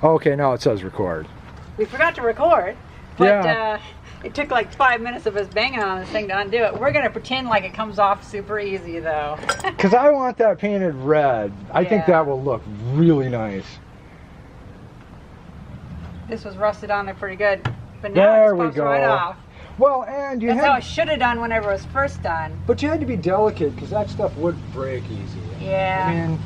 Okay, now it says record. We forgot to record, but Yeah. it took like 5 minutes of us banging on this thing to undo it. We're gonna pretend like it comes off super easy though. Because I want that painted red. I think Yeah. that will look really nice. This was rusted on there pretty good, but now There it we just pops right go. off. Well, and you That's how had, it should have done whenever it was first done. but you had to be delicate because that stuff would break easy. Yeah. I mean,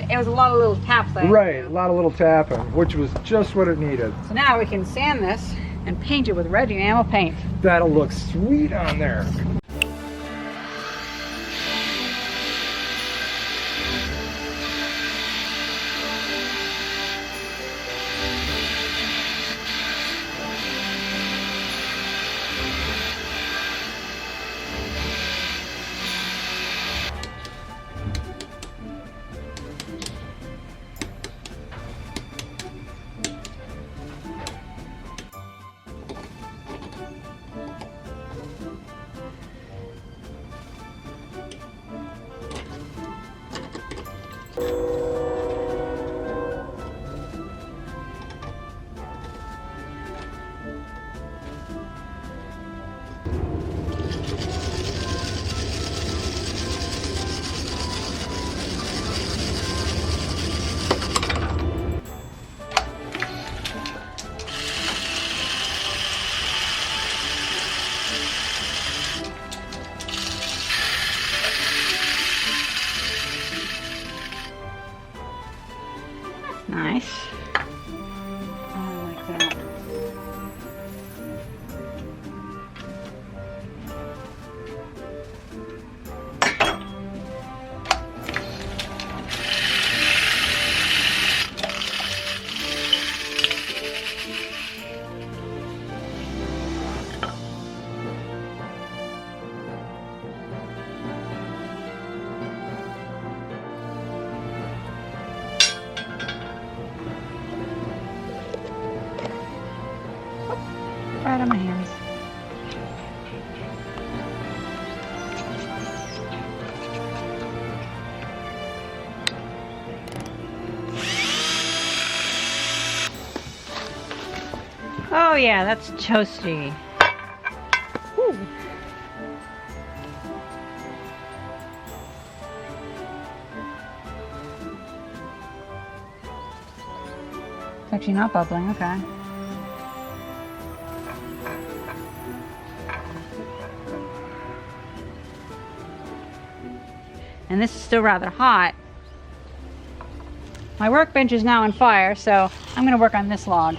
It was a lot of little taps I had to right, do. a lot of little tapping, which was just what it needed. So now we can sand this and paint it with red enamel paint. That'll look sweet on there. Nice. I like that. Right on my hands. Oh yeah, that's toasty. Whew. It's actually not bubbling, okay. And this is still rather hot. My workbench is now on fire, so I'm going to work on this log.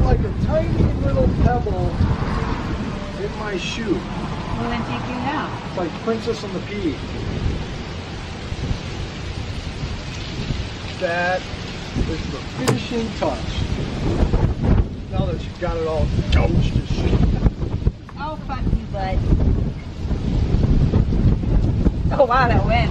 Like a tiny little pebble in my shoe. Well, then take you now. It's like Princess and the Pea. That is the finishing touch. Now that you've got it all gouged to shit. Oh, fuck you, bud. Oh, wow, that wind.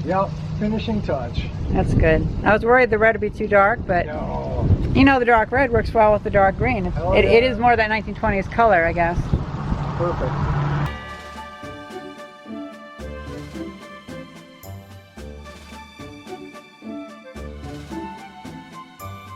Yep, finishing touch. That's good. I was worried the red would be too dark, but No. you know the dark red works well with the dark green. Oh, It yeah. is more that 1920s color, I guess. Perfect.